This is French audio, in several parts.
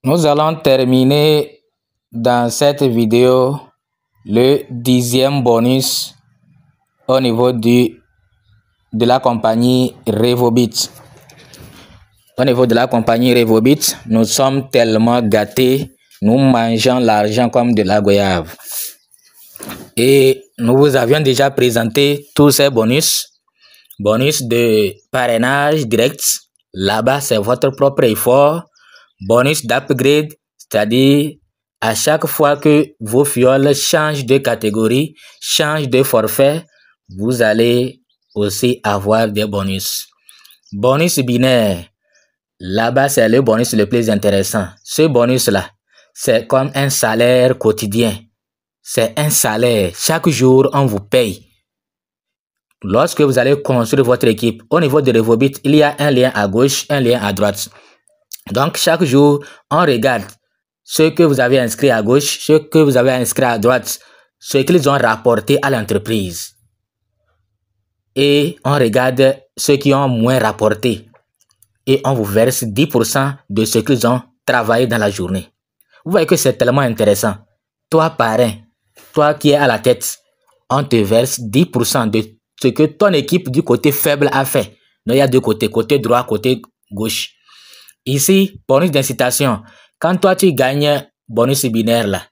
Nous allons terminer dans cette vidéo le 10e bonus au niveau de la compagnie Revobit. Au niveau de la compagnie Revobit, nous sommes tellement gâtés, nous mangeons l'argent comme de la goyave. Et nous vous avions déjà présenté tous ces bonus. Bonus de parrainage direct, là-bas c'est votre propre effort. Bonus d'upgrade, c'est-à-dire à chaque fois que vos fioles changent de catégorie, changent de forfait, vous allez aussi avoir des bonus. Bonus binaire, là-bas c'est le bonus le plus intéressant. Ce bonus-là, c'est comme un salaire quotidien. C'est un salaire. Chaque jour, on vous paye. Lorsque vous allez construire votre équipe, au niveau de Revobit, il y a un lien à gauche, un lien à droite. Donc, chaque jour, on regarde ce que vous avez inscrit à gauche, ce que vous avez inscrit à droite, ce qu'ils ont rapporté à l'entreprise. Et on regarde ceux qui ont moins rapporté. Et on vous verse 10% de ce qu'ils ont travaillé dans la journée. Vous voyez que c'est tellement intéressant. Toi, parrain, toi qui es à la tête, on te verse 10% de ce que ton équipe du côté faible a fait. Donc, il y a deux côtés, côté droit, côté gauche. Ici, bonus d'incitation. Quand toi, tu gagnes bonus binaire là,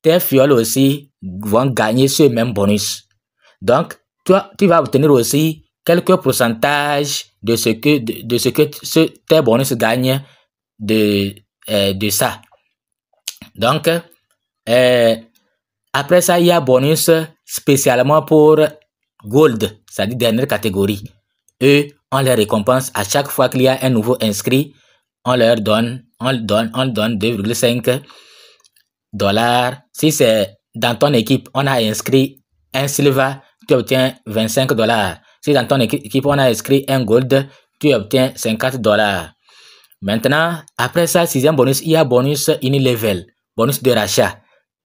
tes fioles aussi vont gagner ce même bonus. Donc, toi, tu vas obtenir aussi quelques pourcentages de ce que tes bonus gagnent de ça. Donc, après ça, il y a bonus spécialement pour Gold, c'est-à-dire dernière catégorie. Eux, on les récompense à chaque fois qu'il y a un nouveau inscrit. On leur donne 2,5 $. Si c'est dans ton équipe, on a inscrit un Silver, tu obtiens 25 $. Si dans ton équipe, on a inscrit un Gold, tu obtiens 50 $. Maintenant, après ça, sixième bonus, il y a bonus Unilevel, bonus de rachat.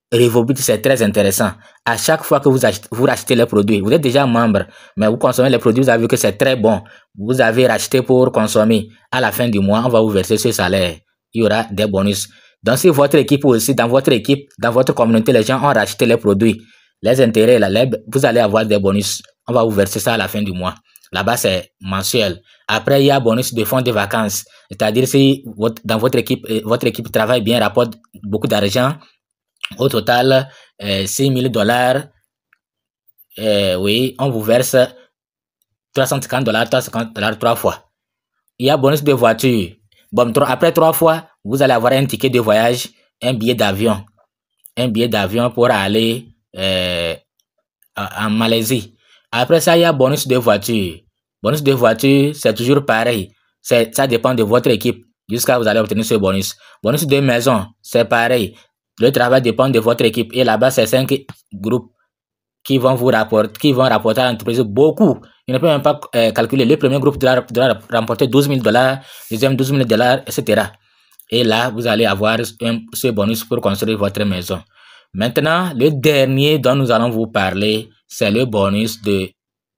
Revobit, c'est très intéressant. À chaque fois que vous rachetez les produits, vous êtes déjà membre, mais vous consommez les produits, vous avez vu que c'est très bon. Vous avez racheté pour consommer. À la fin du mois, on va vous verser ce salaire. Il y aura des bonus. Donc, si votre équipe aussi, dans votre équipe, dans votre communauté, les gens ont racheté les produits, les intérêts, vous allez avoir des bonus. On va vous verser ça à la fin du mois. Là-bas, c'est mensuel. Après, il y a bonus de fonds de vacances. C'est-à-dire, si dans votre équipe travaille bien, rapporte beaucoup d'argent, au total, $6 000, oui, on vous verse $350, $350 3 fois. Il y a bonus de voiture. Bon, après 3 fois, vous allez avoir un ticket de voyage, un billet d'avion. Un billet d'avion pour aller en Malaisie. Après ça, il y a bonus de voiture. Bonus de voiture, c'est toujours pareil. Ça dépend de votre équipe jusqu'à vous allez obtenir ce bonus. Bonus de maison, c'est pareil. Le travail dépend de votre équipe. Et là-bas, c'est 5 groupes qui vont rapporter à l'entreprise beaucoup. Il ne peut même pas calculer. Le premier groupe doit remporter $12 000, le deuxième $12 000, etc. Et là, vous allez avoir ce bonus pour construire votre maison. Maintenant, le dernier dont nous allons vous parler, c'est le bonus de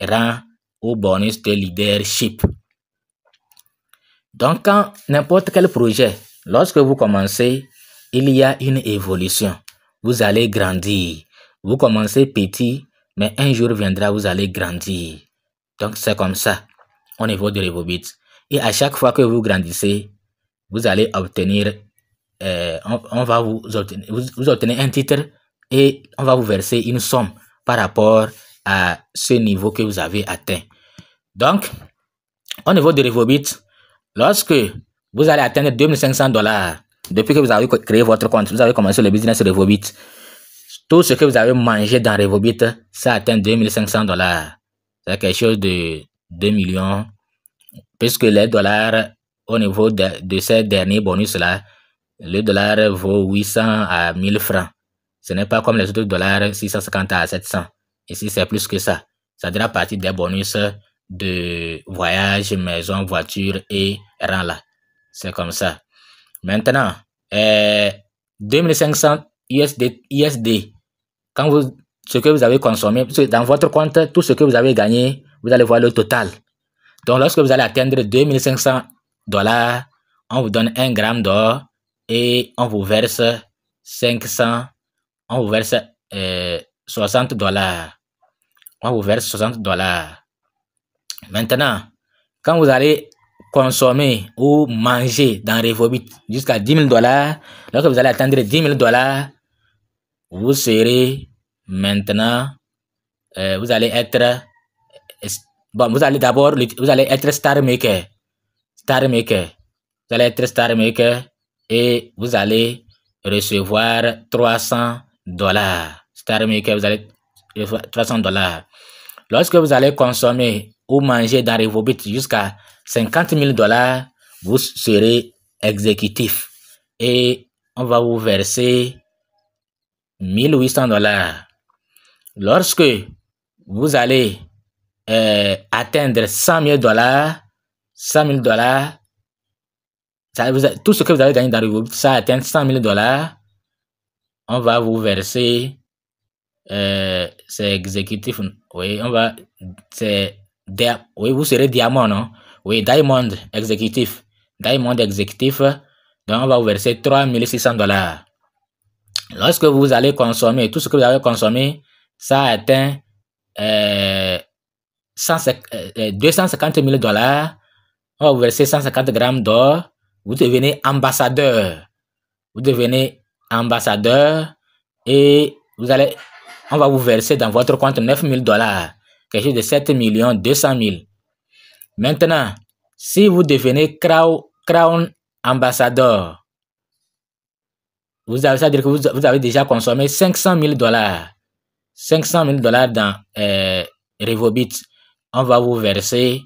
rang ou bonus de leadership. Donc, quand n'importe quel projet, lorsque vous commencez, il y a une évolution. Vous allez grandir. Vous commencez petit, mais un jour viendra, vous allez grandir. Donc, c'est comme ça au niveau de Revobit. Et à chaque fois que vous grandissez, vous allez obtenir, vous obtenez un titre et on va vous verser une somme par rapport à ce niveau que vous avez atteint. Donc, au niveau de Revobit, lorsque vous allez atteindre $2 500, depuis que vous avez créé votre compte, vous avez commencé le business Revobit, tout ce que vous avez mangé dans Revobit, ça atteint $2 500. C'est quelque chose de 2 millions, puisque les dollars, au niveau de ces derniers bonus-là, le dollar vaut 800 à 1000 francs. Ce n'est pas comme les autres dollars, 650 à 700. Ici, c'est plus que ça. Ça devra partir des bonus de voyage, maison, voiture et rang là. C'est comme ça. Maintenant, 2500 USD, ce que vous avez consommé, dans votre compte, tout ce que vous avez gagné, vous allez voir le total. Donc, lorsque vous allez atteindre $2 500, on vous donne 1 gramme d'or et on vous verse 500, on vous verse $60. On vous verse $60. Maintenant, quand vous allez consommer ou manger dans Revobit jusqu'à $10,000, lorsque vous allez atteindre $10,000, vous serez maintenant, vous allez être, bon, vous allez d'abord, vous allez être Star Maker. Vous allez être Star Maker et vous allez recevoir $300. Star Maker, vous allez recevoir $300. Lorsque vous allez consommer ou manger dans Revobit jusqu'à $50,000, vous serez exécutif et on va vous verser $1,800. Lorsque vous allez atteindre $100,000, tout ce que vous avez gagné dans Revobit, ça atteint $100,000, on va vous verser, c'est exécutif, oui, oui, vous serez diamant, non? Oui, Diamond exécutif, donc on va vous verser $3,600. Lorsque vous allez consommer, tout ce que vous avez consommé, ça atteint $250,000, on va vous verser 150 grammes d'or, vous devenez ambassadeur. Et on va vous verser dans votre compte $9,000, quelque chose de 7,200,000. Maintenant, si vous devenez Crown ambassadeur, ça veut dire que vous avez déjà consommé $500,000. $500,000 dans Revobit. On va vous verser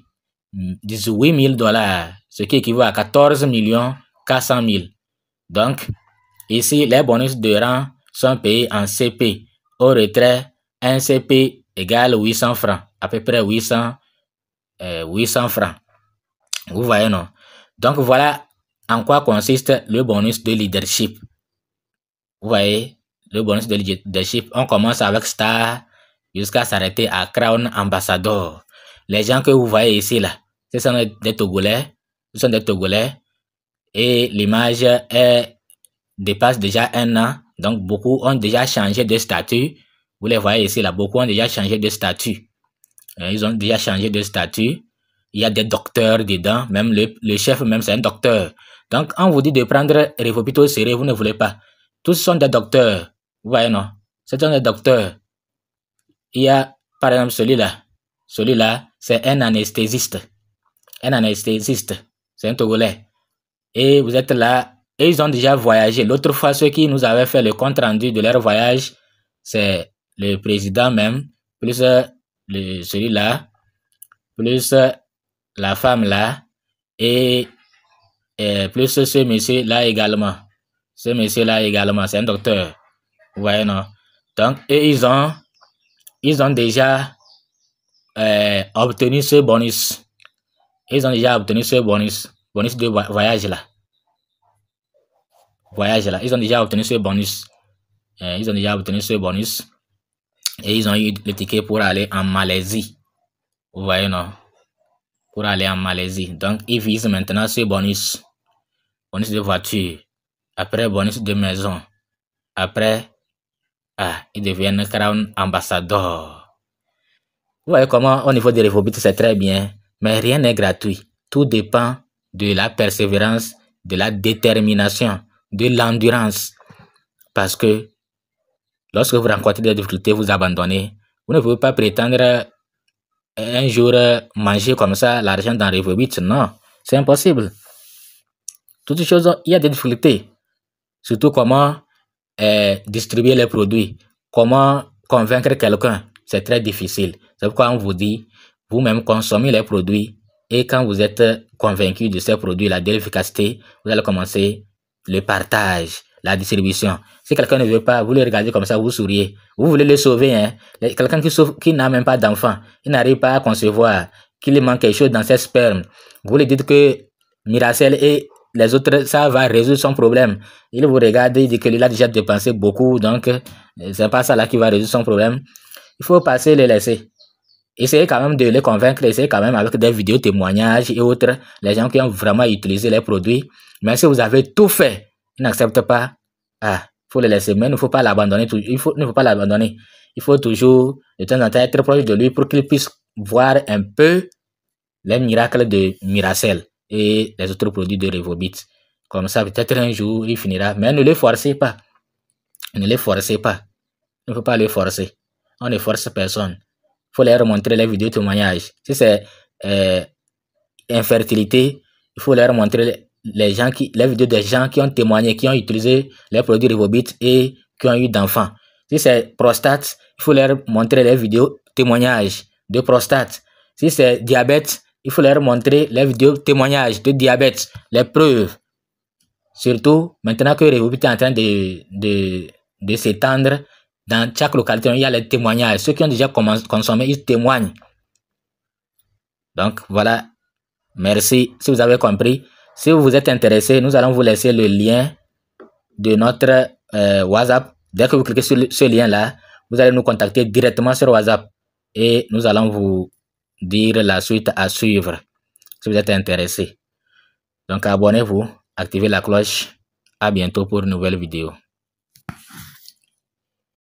$18,000, ce qui équivaut à 14,400,000. Donc, ici, les bonus de rang sont payés en CP. Au retrait, un CP égale 800 francs, à peu près 800 francs. Vous voyez, non? Donc, voilà en quoi consiste le bonus de leadership. Vous voyez, le bonus de leadership, on commence avec Star jusqu'à s'arrêter à Crown Ambassador. Les gens que vous voyez ici, là, ce sont des Togolais. Et l'image dépasse déjà 1 an. Donc, beaucoup ont déjà changé de statut. Vous les voyez ici, là, beaucoup ont déjà changé de statut. Ils ont déjà changé de statut. Il y a des docteurs dedans. Même le chef, même, c'est un docteur. Donc, on vous dit de prendre Revobit au sérieux, vous ne voulez pas. Tous sont des docteurs. Vous voyez, non? Ce sont des docteurs. Il y a, par exemple, celui-là. Celui-là, c'est un anesthésiste. C'est un Togolais. Et vous êtes là. Et ils ont déjà voyagé. L'autre fois, ceux qui nous avaient fait le compte rendu de leur voyage, c'est le président même, plus celui-là, plus la femme là, et plus ce monsieur-là également. Ce monsieur-là également, c'est un docteur. Vous voyez, non? Donc, et ils ont déjà obtenu ce bonus. Ils ont déjà obtenu ce bonus de voyage là. Ils ont déjà obtenu ce bonus. Et ils ont eu le ticket pour aller en Malaisie. Vous voyez, non? Pour aller en Malaisie. Donc, ils visent maintenant ce bonus. Bonus de voiture. Après, bonus de maison. Après, ils deviennent Crown Ambassador. Vous voyez comment, au niveau des Revobit, c'est très bien. Mais rien n'est gratuit. Tout dépend de la persévérance, de la détermination, de l'endurance. Parce que lorsque vous rencontrez des difficultés, vous abandonnez. Vous ne pouvez pas prétendre un jour manger comme ça l'argent dans Revobit. Non, c'est impossible. Toutes les choses, il y a des difficultés. Surtout comment distribuer les produits. Comment convaincre quelqu'un. C'est très difficile. C'est pourquoi on vous dit, vous-même consommez les produits. Et quand vous êtes convaincu de ces produits-là, de l'efficacité, vous allez commencer le partage, la distribution. Si quelqu'un ne veut pas, vous le regardez comme ça, vous souriez. Vous voulez le sauver, hein. Quelqu'un qui n'a même pas d'enfant, il n'arrive pas à concevoir, qu'il manque quelque chose dans ses spermes. Vous lui dites que Miracel et les autres, ça va résoudre son problème. Il vous regarde, il dit qu'il a déjà dépensé beaucoup, donc c'est pas ça là qui va résoudre son problème. Il faut passer les laisser. Essayez quand même de les convaincre, essayez quand même avec des vidéos témoignages et autres, les gens qui ont vraiment utilisé les produits. Mais si vous avez tout fait, il n'accepte pas, ah, faut le laisser, mais il ne faut pas l'abandonner. Il ne faut pas l'abandonner. Il faut toujours, de temps en temps, être proche de lui pour qu'il puisse voir un peu les miracles de Miracell et les autres produits de Revobit. Comme ça, peut-être un jour, il finira. Mais ne le forcez pas. Ne le forcez pas. Il ne faut pas le forcer. On ne force personne. Il faut leur montrer les vidéos témoignages. Si c'est infertilité, il faut leur montrer les vidéos des gens qui ont témoigné, qui ont utilisé les produits Revobit et qui ont eu d'enfants. Si c'est prostate, il faut leur montrer les vidéos témoignages de prostate. Si c'est diabète, il faut leur montrer les vidéos témoignages de diabète, les preuves. Surtout, maintenant que Revobit est en train de s'étendre, dans chaque localité, il y a les témoignages. Ceux qui ont déjà consommé, ils témoignent. Donc, voilà. Merci. Si vous avez compris, si vous êtes intéressé, nous allons vous laisser le lien de notre WhatsApp. Dès que vous cliquez sur ce lien-là, vous allez nous contacter directement sur WhatsApp et nous allons vous dire la suite à suivre si vous êtes intéressé. Donc, abonnez-vous, activez la cloche. À bientôt pour une nouvelle vidéo.